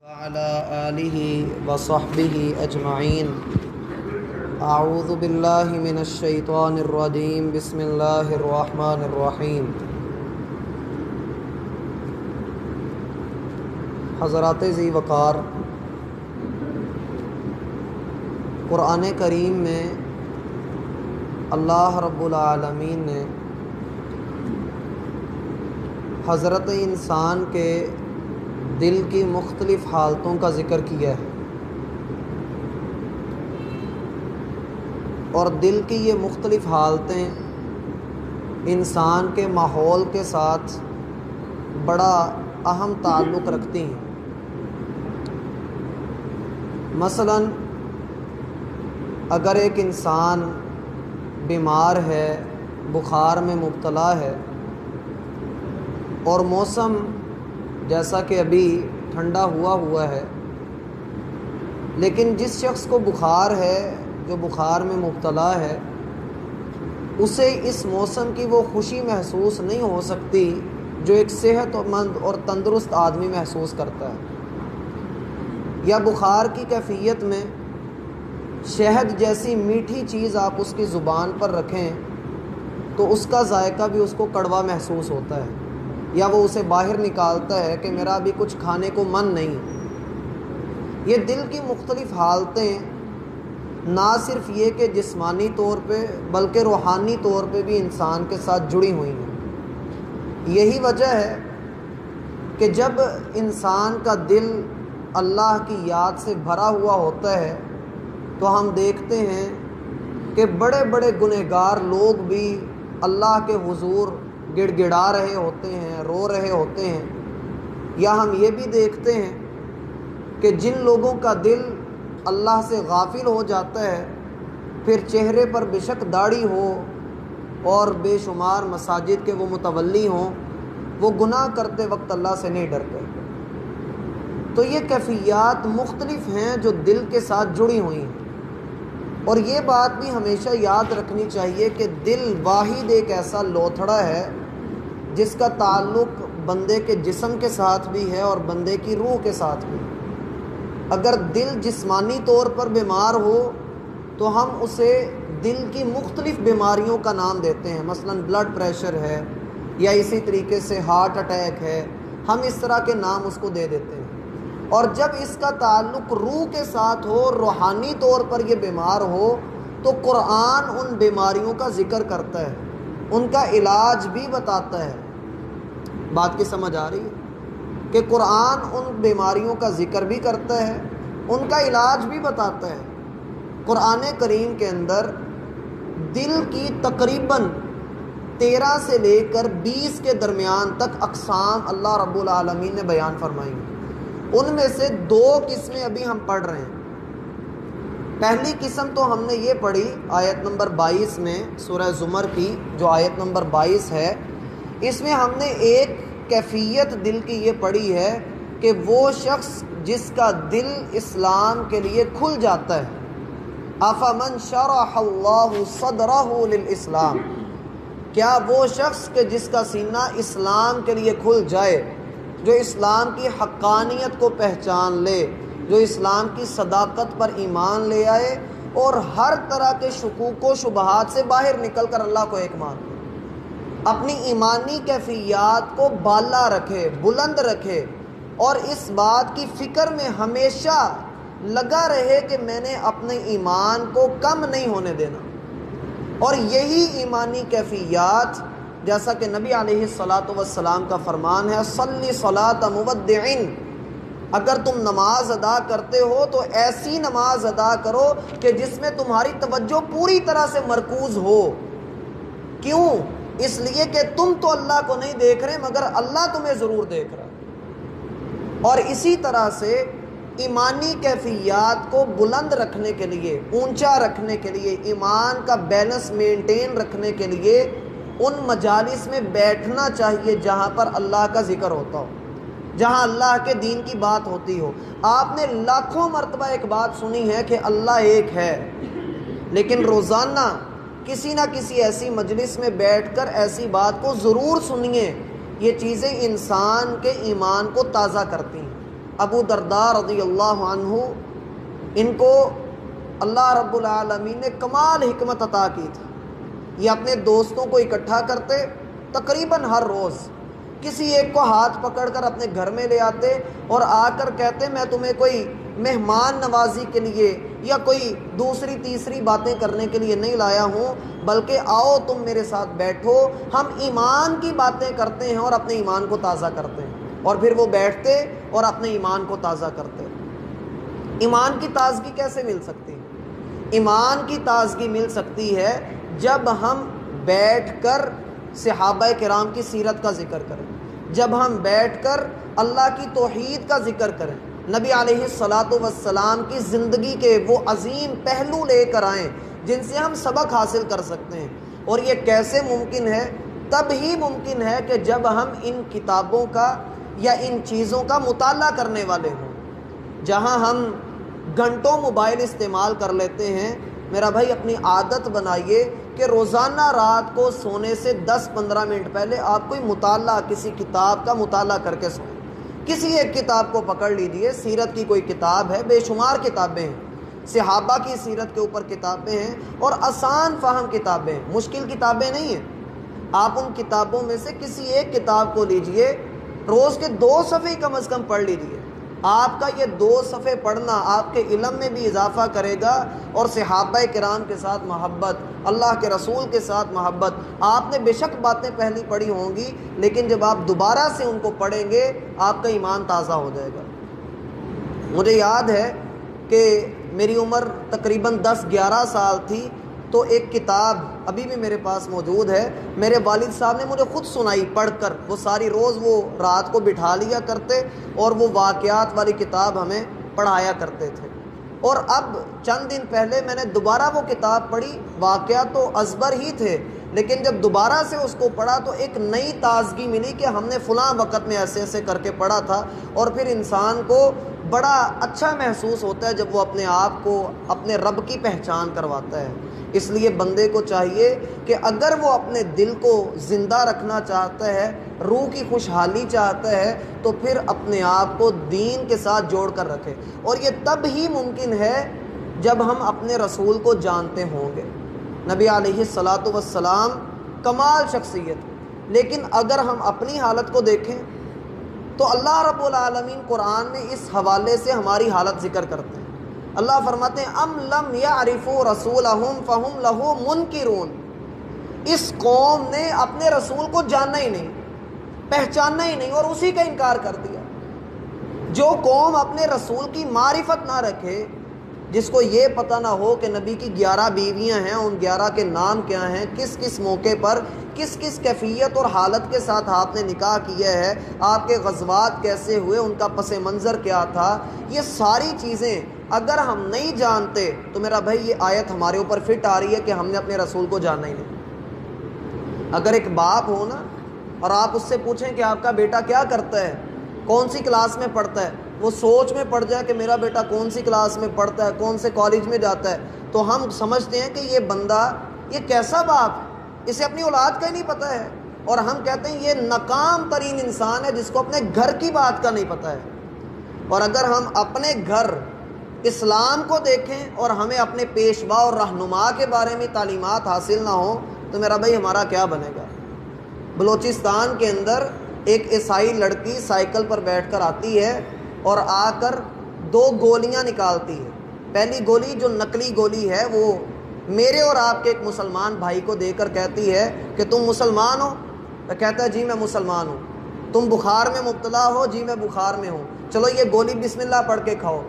وعلى آله وصحبه أجمعين. أعوذ بالله من الشيطان الرجيم. بسم الله الرحمن الرحيم. حضرات ذی وقار، قرآن کریم میں اللہ رب العالمین نے حضرت انسان کے دل کی مختلف حالتوں کا ذکر کیا ہے، اور دل کی یہ مختلف حالتیں انسان کے ماحول کے ساتھ بڑا اہم تعلق رکھتی ہیں۔ مثلا اگر ایک انسان بیمار ہے، بخار میں مبتلا ہے، اور موسم جیسا کہ ابھی ٹھنڈا ہوا ہے، لیکن جس شخص کو بخار ہے، جو بخار میں مبتلا ہے، اسے اس موسم کی وہ خوشی محسوس نہیں ہو سکتی جو ایک صحت مند اور تندرست آدمی محسوس کرتا ہے۔ یا بخار کی کیفیت میں شہد جیسی میٹھی چیز آپ اس کی زبان پر رکھیں تو اس کا ذائقہ بھی اس کو کڑوا محسوس ہوتا ہے، یا وہ اسے باہر نکالتا ہے کہ میرا ابھی کچھ کھانے کو من نہیں۔ یہ دل کی مختلف حالتیں نہ صرف یہ کہ جسمانی طور پہ بلکہ روحانی طور پہ بھی انسان کے ساتھ جڑی ہوئی ہیں۔ یہی وجہ ہے کہ جب انسان کا دل اللہ کی یاد سے بھرا ہوا ہوتا ہے تو ہم دیکھتے ہیں کہ بڑے بڑے گنہگار لوگ بھی اللہ کے حضور گڑ گڑا رہے ہوتے ہیں، رو رہے ہوتے ہیں۔ یا ہم یہ بھی دیکھتے ہیں کہ جن لوگوں کا دل اللہ سے غافل ہو جاتا ہے، پھر چہرے پر بے شک داڑھی ہو اور بے شمار مساجد کے وہ متولی ہوں، وہ گناہ کرتے وقت اللہ سے نہیں ڈرتے۔ تو یہ کیفیات مختلف ہیں جو دل کے ساتھ جڑی ہوئی ہیں، اور یہ بات بھی ہمیشہ یاد رکھنی چاہیے کہ دل واحد ایک ایسا لوتھڑا ہے جس کا تعلق بندے کے جسم کے ساتھ بھی ہے اور بندے کی روح کے ساتھ بھی۔ اگر دل جسمانی طور پر بیمار ہو تو ہم اسے دل کی مختلف بیماریوں کا نام دیتے ہیں، مثلا بلڈ پریشر ہے، یا اسی طریقے سے ہارٹ اٹیک ہے، ہم اس طرح کے نام اس کو دے دیتے ہیں۔ اور جب اس کا تعلق روح کے ساتھ ہو، روحانی طور پر یہ بیمار ہو، تو قرآن ان بیماریوں کا ذکر کرتا ہے، ان کا علاج بھی بتاتا ہے۔ بات کی سمجھ آ رہی ہے کہ قرآن ان بیماریوں کا ذکر بھی کرتا ہے، ان کا علاج بھی بتاتا ہے۔ قرآن کریم کے اندر دل کی تقریباً 13 سے لے کر 20 کے درمیان تک اقسام اللہ رب العالمین نے بیان فرمائی ہیں۔ ان میں سے 2 قسمیں ابھی ہم پڑھ رہے ہیں۔ پہلی قسم تو ہم نے یہ پڑھی آیت نمبر 22 میں، سورہ زمر کی جو آیت نمبر 22 ہے، اس میں ہم نے ایک کیفیت دل کی یہ پڑھی ہے کہ وہ شخص جس کا دل اسلام کے لیے کھل جاتا ہے، افمن شرح اللہ صدرہ للاسلام، کیا وہ شخص کہ جس کا سینہ اسلام کے لیے کھل جائے، جو اسلام کی حقانیت کو پہچان لے، جو اسلام کی صداقت پر ایمان لے آئے اور ہر طرح کے شکوک و شبہات سے باہر نکل کر اللہ کو ایک مان لے، اپنی ایمانی کیفیات کو بالا رکھے، بلند رکھے، اور اس بات کی فکر میں ہمیشہ لگا رہے کہ میں نے اپنے ایمان کو کم نہیں ہونے دینا۔ اور یہی ایمانی کیفیات، جیسا کہ نبی علیہ الصلاۃ والسلام کا فرمان ہے، صلی صلاۃ مودع، اگر تم نماز ادا کرتے ہو تو ایسی نماز ادا کرو کہ جس میں تمہاری توجہ پوری طرح سے مرکوز ہو۔ کیوں؟ اس لیے کہ تم تو اللہ کو نہیں دیکھ رہے، مگر اللہ تمہیں ضرور دیکھ رہا ہے۔ اور اسی طرح سے ایمانی کیفیات کو بلند رکھنے کے لیے، اونچا رکھنے کے لیے، ایمان کا بیلنس مینٹین رکھنے کے لیے ان مجالس میں بیٹھنا چاہیے جہاں پر اللہ کا ذکر ہوتا ہو، جہاں اللہ کے دین کی بات ہوتی ہو۔ آپ نے لاکھوں مرتبہ ایک بات سنی ہے کہ اللہ ایک ہے، لیکن روزانہ کسی نہ کسی ایسی مجلس میں بیٹھ کر ایسی بات کو ضرور سنیے۔ یہ چیزیں انسان کے ایمان کو تازہ کرتی ہیں۔ ابو درداء رضی اللہ عنہ، ان کو اللہ رب العالمین نے کمال حکمت عطا کی تھی۔ یہ اپنے دوستوں کو اکٹھا کرتے، تقریباً ہر روز کسی ایک کو ہاتھ پکڑ کر اپنے گھر میں لے آتے اور آ کر کہتے میں تمہیں کوئی مہمان نوازی کے لیے یا کوئی دوسری تیسری باتیں کرنے کے لیے نہیں لایا ہوں، بلکہ آؤ تم میرے ساتھ بیٹھو، ہم ایمان کی باتیں کرتے ہیں اور اپنے ایمان کو تازہ کرتے ہیں۔ اور پھر وہ بیٹھتے اور اپنے ایمان کو تازہ کرتے۔ ایمان کی تازگی کیسے مل سکتی ہے؟ ایمان کی تازگی مل سکتی ہے جب ہم بیٹھ کر صحابہ کرام کی سیرت کا ذکر کریں، جب ہم بیٹھ کر اللہ کی توحید کا ذکر کریں، نبی علیہ الصلاۃ والسلام کی زندگی کے وہ عظیم پہلو لے کر آئیں جن سے ہم سبق حاصل کر سکتے ہیں۔ اور یہ کیسے ممکن ہے؟ تب ہی ممکن ہے کہ جب ہم ان کتابوں کا یا ان چیزوں کا مطالعہ کرنے والے ہوں۔ جہاں ہم گھنٹوں موبائل استعمال کر لیتے ہیں، میرا بھائی اپنی عادت بنائیے کہ روزانہ رات کو سونے سے 10-15 منٹ پہلے آپ کوئی مطالعہ، کسی کتاب کا مطالعہ کر کے سوئیں۔ کسی ایک کتاب کو پکڑ لیجئے، سیرت کی کوئی کتاب ہے، بے شمار کتابیں ہیں، صحابہ کی سیرت کے اوپر کتابیں ہیں، اور آسان فہم کتابیں ہیں، مشکل کتابیں نہیں ہیں۔ آپ ان کتابوں میں سے کسی ایک کتاب کو لیجئے، روز کے 2 صفحے کم از کم پڑھ لیجئے۔ آپ کا یہ 2 صفحے پڑھنا آپ کے علم میں بھی اضافہ کرے گا، اور صحابہ کرام کے ساتھ محبت، اللہ کے رسول کے ساتھ محبت، آپ نے بے شک باتیں پہلی پڑھی ہوں گی، لیکن جب آپ دوبارہ سے ان کو پڑھیں گے آپ کا ایمان تازہ ہو جائے گا۔ مجھے یاد ہے کہ میری عمر تقریباً 10-11 سال تھی، تو ایک کتاب ابھی بھی میرے پاس موجود ہے، میرے والد صاحب نے مجھے خود سنائی پڑھ کر، وہ ساری روز وہ رات کو بٹھا لیا کرتے اور وہ واقعات والی کتاب ہمیں پڑھایا کرتے تھے۔ اور اب چند دن پہلے میں نے دوبارہ وہ کتاب پڑھی، واقعات تو ازبر ہی تھے، لیکن جب دوبارہ سے اس کو پڑھا تو ایک نئی تازگی ملی کہ ہم نے فلاں وقت میں ایسے ایسے کر کے پڑھا تھا، اور پھر انسان کو بڑا اچھا محسوس ہوتا ہے جب وہ اپنے آپ کو اپنے رب کی پہچان کرواتا ہے۔ اس لیے بندے کو چاہیے کہ اگر وہ اپنے دل کو زندہ رکھنا چاہتا ہے، روح کی خوشحالی چاہتا ہے، تو پھر اپنے آپ کو دین کے ساتھ جوڑ کر رکھے، اور یہ تب ہی ممکن ہے جب ہم اپنے رسول کو جانتے ہوں گے۔ نبی علیہ الصلاۃ والسلام کمال شخصیت، لیکن اگر ہم اپنی حالت کو دیکھیں تو اللہ رب العالمین قرآن میں اس حوالے سے ہماری حالت ذکر کرتے ہیں۔ اللہ فرماتے ہیں ام لم یعرفوا رسولہم فہم لہ منکرون، اس قوم نے اپنے رسول کو جانا ہی نہیں، پہچاننا ہی نہیں، اور اسی کا انکار کر دیا۔ جو قوم اپنے رسول کی معرفت نہ رکھے، جس کو یہ پتہ نہ ہو کہ نبی کی 11 بیویاں ہیں، ان 11 کے نام کیا ہیں، کس کس موقع پر کس کس کیفیت اور حالت کے ساتھ آپ نے نکاح کیا ہے، آپ کے غزوات کیسے ہوئے، ان کا پس منظر کیا تھا، یہ ساری چیزیں اگر ہم نہیں جانتے تو میرا بھائی یہ آیت ہمارے اوپر فٹ آ رہی ہے کہ ہم نے اپنے رسول کو جاننا ہی نہیں۔ اگر ایک باپ ہو نا اور آپ اس سے پوچھیں کہ آپ کا بیٹا کیا کرتا ہے، کون سی کلاس میں پڑھتا ہے، وہ سوچ میں پڑ جائے کہ میرا بیٹا کون سی کلاس میں پڑھتا ہے، کون سے کالج میں جاتا ہے، تو ہم سمجھتے ہیں کہ یہ بندہ یہ کیسا باپ ہے، اسے اپنی اولاد کا ہی نہیں پتہ ہے، اور ہم کہتے ہیں یہ ناکام ترین انسان ہے جس کو اپنے گھر کی بات کا نہیں پتہ ہے۔ اور اگر ہم اپنے گھر اسلام کو دیکھیں اور ہمیں اپنے پیشوا اور رہنما کے بارے میں تعلیمات حاصل نہ ہوں تو میرا بھائی ہمارا کیا بنے گا۔ بلوچستان کے اندر ایک عیسائی لڑکی سائیکل پر بیٹھ کر آتی ہے اور آ کر 2 گولیاں نکالتی ہے۔ پہلی گولی جو نقلی گولی ہے وہ میرے اور آپ کے ایک مسلمان بھائی کو دے کر کہتی ہے کہ تم مسلمان ہو؟ تو کہتا ہے جی میں مسلمان ہوں۔ تم بخار میں مبتلا ہو؟ جی میں بخار میں ہوں۔ چلو یہ گولی بسم اللہ پڑھ کے کھاؤ۔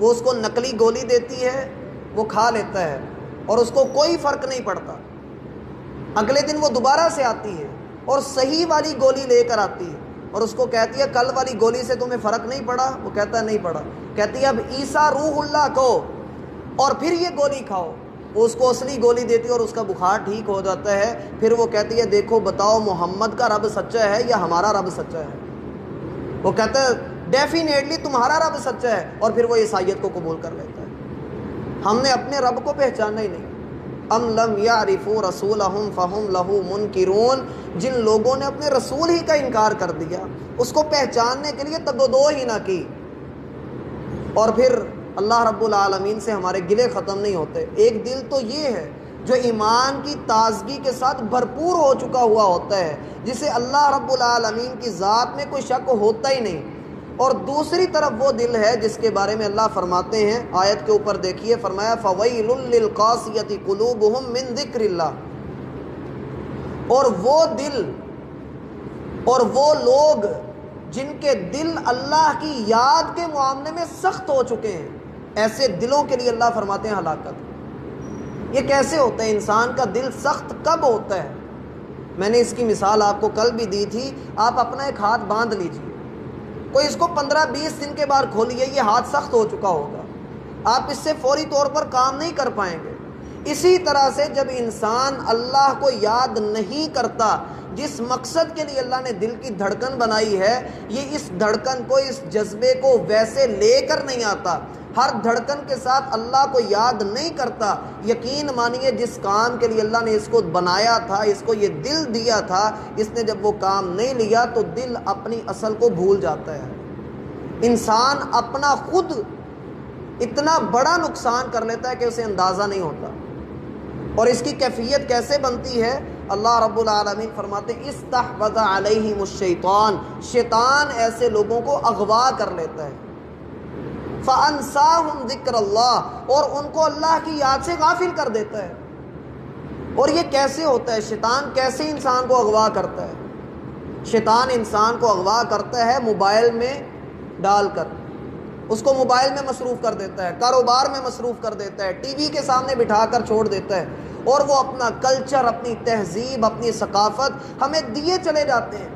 وہ اس کو نقلی گولی دیتی ہے، وہ کھا لیتا ہے اور اس کو کوئی فرق نہیں پڑتا۔ اگلے دن وہ دوبارہ سے آتی ہے اور صحیح والی گولی لے کر آتی ہے اور اس کو کہتی ہے کل والی گولی سے تمہیں فرق نہیں پڑا؟ وہ کہتا ہے نہیں پڑا۔ کہتی ہے اب عیسیٰ روح اللہ کو اور پھر یہ گولی کھاؤ۔ وہ اس کو اصلی گولی دیتی ہے اور اس کا بخار ٹھیک ہو جاتا ہے۔ پھر وہ کہتی ہے دیکھو بتاؤ محمد کا رب سچا ہے یا ہمارا رب سچا ہے؟ وہ کہتا ہے ڈیفینیٹلی تمہارا رب سچا ہے، اور پھر وہ عیسائیت کو قبول کر لیتا ہے۔ ہم نے اپنے رب کو پہچانا ہی نہیں۔ ام لم یعرفوا رسولہم فہم لہ منکرون، جن لوگوں نے اپنے رسول ہی کا انکار کر دیا، اس کو پہچاننے کے لیے تگ و دو ہی نہ کی، اور پھر اللہ رب العالمین سے ہمارے گلے ختم نہیں ہوتے۔ ایک دل تو یہ ہے جو ایمان کی تازگی کے ساتھ بھرپور ہو چکا ہوا ہوتا ہے، جسے اللہ رب العالمین کی ذات میں کوئی شک ہوتا ہی نہیں، اور دوسری طرف وہ دل ہے جس کے بارے میں اللہ فرماتے ہیں، آیت کے اوپر دیکھیے، فرمایا فَوَيْلٌ لِّلْقَاسِيَةِ قُلُوبُهُم مِّن ذِكْرِ اللَّهِ، اور وہ دل اور وہ لوگ جن کے دل اللہ کی یاد کے معاملے میں سخت ہو چکے ہیں، ایسے دلوں کے لیے اللہ فرماتے ہیں ہلاکت۔ یہ کیسے ہوتا ہے؟ انسان کا دل سخت کب ہوتا ہے؟ میں نے اس کی مثال آپ کو کل بھی دی تھی۔ آپ اپنا ایک ہاتھ باندھ لیجئے، کوئی اس کو 15-20 دن کے بعد کھولیے، یہ ہاتھ سخت ہو چکا ہوگا، آپ اس سے فوری طور پر کام نہیں کر پائیں گے۔ اسی طرح سے جب انسان اللہ کو یاد نہیں کرتا، جس مقصد کے لیے اللہ نے دل کی دھڑکن بنائی ہے، یہ اس دھڑکن کو، اس جذبے کو ویسے لے کر نہیں آتا، ہر دھڑکن کے ساتھ اللہ کو یاد نہیں کرتا، یقین مانیے جس کام کے لیے اللہ نے اس کو بنایا تھا، اس کو یہ دل دیا تھا، اس نے جب وہ کام نہیں لیا تو دل اپنی اصل کو بھول جاتا ہے۔ انسان اپنا خود اتنا بڑا نقصان کر لیتا ہے کہ اسے اندازہ نہیں ہوتا۔ اور اس کی کیفیت کیسے بنتی ہے؟ اللہ رب العالمین فرماتے ہیں استحوذ علیہم الشیطان، شیطان ایسے لوگوں کو اغوا کر لیتا ہے، فَأَنْسَاهُمْ ذِكْرَ اللَّهِ، اور ان کو اللہ کی یاد سے غافل کر دیتا ہے۔ اور یہ کیسے ہوتا ہے؟ شیطان کیسے انسان کو اغوا کرتا ہے؟ شیطان انسان کو اغوا کرتا ہے موبائل میں ڈال کر، اس کو موبائل میں مصروف کر دیتا ہے، کاروبار میں مصروف کر دیتا ہے، ٹی وی کے سامنے بٹھا کر چھوڑ دیتا ہے، اور وہ اپنا کلچر، اپنی تہذیب، اپنی ثقافت ہمیں دیے چلے جاتے ہیں،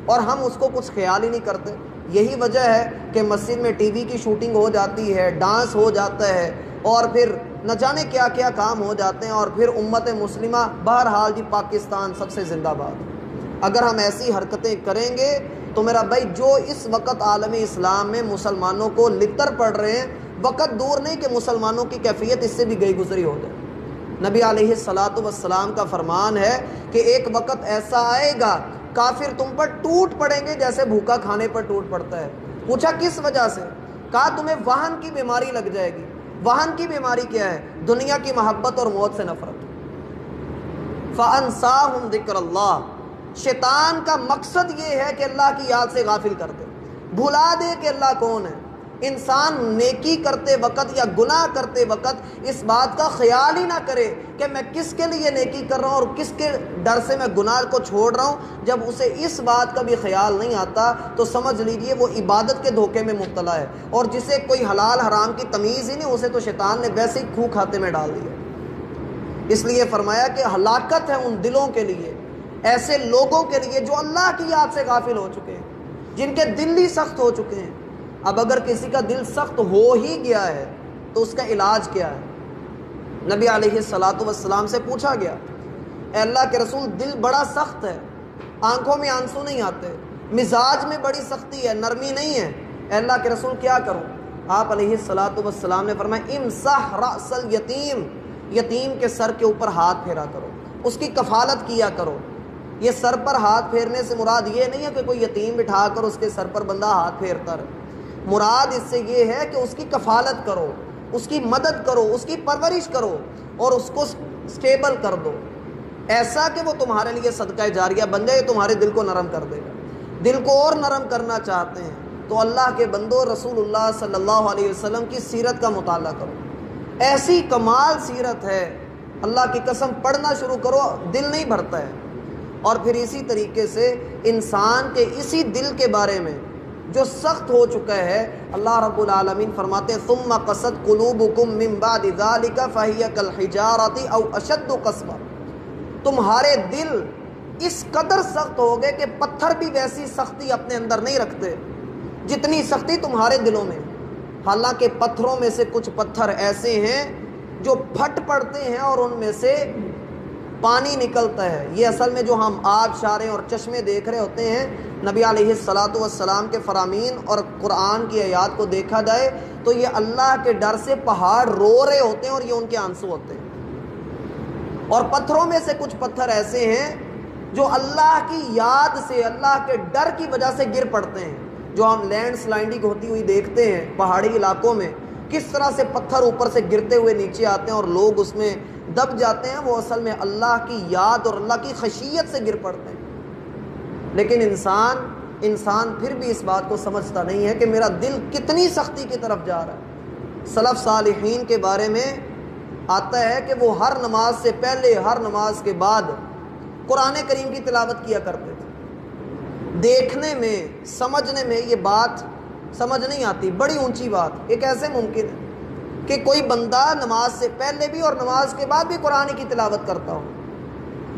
اور ہم اس کو کچھ خیال ہی نہیں کرتے۔ یہی وجہ ہے کہ مسجد میں ٹی وی کی شوٹنگ ہو جاتی ہے، ڈانس ہو جاتا ہے، اور پھر نہ جانے کیا کیا کام ہو جاتے ہیں، اور پھر امت مسلمہ، بہرحال جی پاکستان سب سے زندہ باد۔ اگر ہم ایسی حرکتیں کریں گے تو میرا بھائی، جو اس وقت عالم اسلام میں مسلمانوں کو لتر پڑ رہے ہیں، وقت دور نہیں کہ مسلمانوں کی کیفیت اس سے بھی گئی گزری ہو جائے۔ نبی علیہ الصلاۃ والسلام کا فرمان ہے کہ ایک وقت ایسا آئے گا کافر تم پر ٹوٹ پڑیں گے جیسے بھوکا کھانے پر ٹوٹ پڑتا ہے۔ پوچھا کس وجہ سے؟ کہا تمہیں وہن کی بیماری لگ جائے گی۔ وہن کی بیماری کیا ہے؟ دنیا کی محبت اور موت سے نفرت۔ فَأَنْسَاهُمْ ذِكْرَ اللَّهِ، شیطان کا مقصد یہ ہے کہ اللہ کی یاد سے غافل کر دے، بھلا دے کہ اللہ کون ہے۔ انسان نیکی کرتے وقت یا گناہ کرتے وقت اس بات کا خیال ہی نہ کرے کہ میں کس کے لیے نیکی کر رہا ہوں اور کس کے ڈر سے میں گناہ کو چھوڑ رہا ہوں، جب اسے اس بات کا بھی خیال نہیں آتا تو سمجھ لیجئے وہ عبادت کے دھوکے میں مبتلا ہے، اور جسے کوئی حلال حرام کی تمیز ہی نہیں، اسے تو شیطان نے ویسے ہی کھو کھاتے میں ڈال دیا۔ اس لیے فرمایا کہ ہلاکت ہے ان دلوں کے لیے، ایسے لوگوں کے لیے جو اللہ کی یاد سے غافل ہو چکے ہیں، جن کے دل ہی سخت ہو چکے ہیں۔ اب اگر کسی کا دل سخت ہو ہی گیا ہے تو اس کا علاج کیا ہے؟ نبی علیہ الصلاۃ والسلام سے پوچھا گیا، اے اللہ کے رسول، دل بڑا سخت ہے، آنکھوں میں آنسو نہیں آتے، مزاج میں بڑی سختی ہے، نرمی نہیں ہے، اے اللہ کے رسول کیا کروں؟ آپ علیہ الصلاۃ والسلام نے فرمایا امسح رأس الیتیم، یتیم کے سر کے اوپر ہاتھ پھیرا کرو، اس کی کفالت کیا کرو۔ یہ سر پر ہاتھ پھیرنے سے مراد یہ نہیں ہے کہ کوئی یتیم بٹھا کر اس کے سر پر بندہ ہاتھ پھیرتا رہے، مراد اس سے یہ ہے کہ اس کی کفالت کرو، اس کی مدد کرو، اس کی پرورش کرو، اور اس کو سٹیبل کر دو، ایسا کہ وہ تمہارے لیے صدقہ جاریہ بن جائے، تمہارے دل کو نرم کر دے گا۔ دل کو اور نرم کرنا چاہتے ہیں تو اللہ کے بندو، رسول اللہ صلی اللہ علیہ وسلم کی سیرت کا مطالعہ کرو، ایسی کمال سیرت ہے، اللہ کی قسم پڑھنا شروع کرو، دل نہیں بھرتا ہے۔ اور پھر اسی طریقے سے انسان کے اسی دل کے بارے میں جو سخت ہو چکا ہے، اللہ رب العالمین فرماتے ہیں ثم قست قلوبکم من بعد ذلک فہی کالحجارۃ او اشد قسوہ، تمہارے دل اس قدر سخت ہو گئے کہ پتھر بھی ویسی سختی اپنے اندر نہیں رکھتے جتنی سختی تمہارے دلوں میں۔ حالانکہ پتھروں میں سے کچھ پتھر ایسے ہیں جو پھٹ پڑتے ہیں اور ان میں سے پانی نکلتا ہے۔ یہ اصل میں جو ہم آبشاریں اور چشمے دیکھ رہے ہوتے ہیں، نبی علیہ الصلاۃ والسلام کے فرامین اور قرآن کی آیات کو دیکھا جائے تو یہ اللہ کے ڈر سے پہاڑ رو رہے ہوتے ہیں، اور یہ ان کے آنسو ہوتے ہیں۔ اور پتھروں میں سے کچھ پتھر ایسے ہیں جو اللہ کی یاد سے، اللہ کے ڈر کی وجہ سے گر پڑتے ہیں، جو ہم لینڈ سلائڈنگ ہوتی ہوئی دیکھتے ہیں پہاڑی علاقوں میں، کس طرح سے پتھر اوپر سے گرتے ہوئے نیچے آتے ہیں اور لوگ اس میں دب جاتے ہیں، وہ اصل میں اللہ کی یاد اور اللہ کی خشیت سے گر پڑتے ہیں۔ لیکن انسان پھر بھی اس بات کو سمجھتا نہیں ہے کہ میرا دل کتنی سختی کی طرف جا رہا ہے۔ سلف صالحین کے بارے میں آتا ہے کہ وہ ہر نماز سے پہلے، ہر نماز کے بعد قرآن کریم کی تلاوت کیا کرتے تھے۔ دیکھنے میں، سمجھنے میں یہ بات سمجھ نہیں آتی، بڑی اونچی بات، یہ کیسے ممکن ہے کہ کوئی بندہ نماز سے پہلے بھی اور نماز کے بعد بھی قرآن کی تلاوت کرتا ہو۔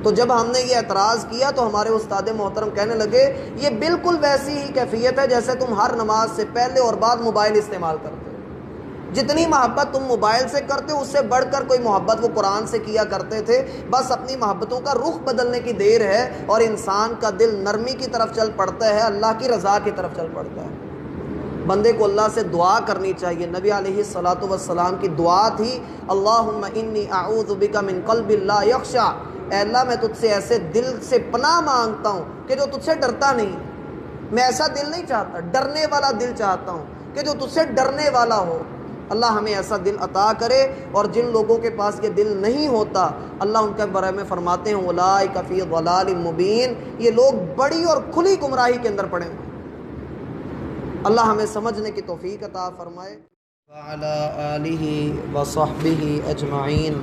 تو جب ہم نے یہ اعتراض کیا تو ہمارے استاد محترم کہنے لگے یہ بالکل ویسی ہی کیفیت ہے جیسے تم ہر نماز سے پہلے اور بعد موبائل استعمال کرتے ہو۔ جتنی محبت تم موبائل سے کرتے ہو اس سے بڑھ کر کوئی محبت وہ قرآن سے کیا کرتے تھے۔ بس اپنی محبتوں کا رخ بدلنے کی دیر ہے اور انسان کا دل نرمی کی طرف چل پڑتا ہے، اللہ کی رضا کی طرف چل پڑتا ہے۔ بندے کو اللہ سے دعا کرنی چاہیے۔ نبی علیہ الصلاۃ والسلام کی دعا تھی اللہم انی اعوذ بک من قلب لا یخشع، اے اللہ میں تجھ سے ایسے دل سے پناہ مانگتا ہوں کہ جو تجھ سے ڈرتا نہیں۔ میں ایسا دل نہیں چاہتا، ڈرنے والا دل چاہتا ہوں کہ جو تجھ سے ڈرنے والا ہو۔ اللہ ہمیں ایسا دل عطا کرے، اور جن لوگوں کے پاس یہ دل نہیں ہوتا اللہ ان کے بارے میں فرماتے ہیں اولئک فی ضلال مبین، یہ لوگ بڑی اور کھلی گمراہی کے اندر پڑے ہیں۔ اللہ ہمیں سمجھنے کی توفیق عطا فرمائے۔ وعلی آلہ وصحبہ اجمعین۔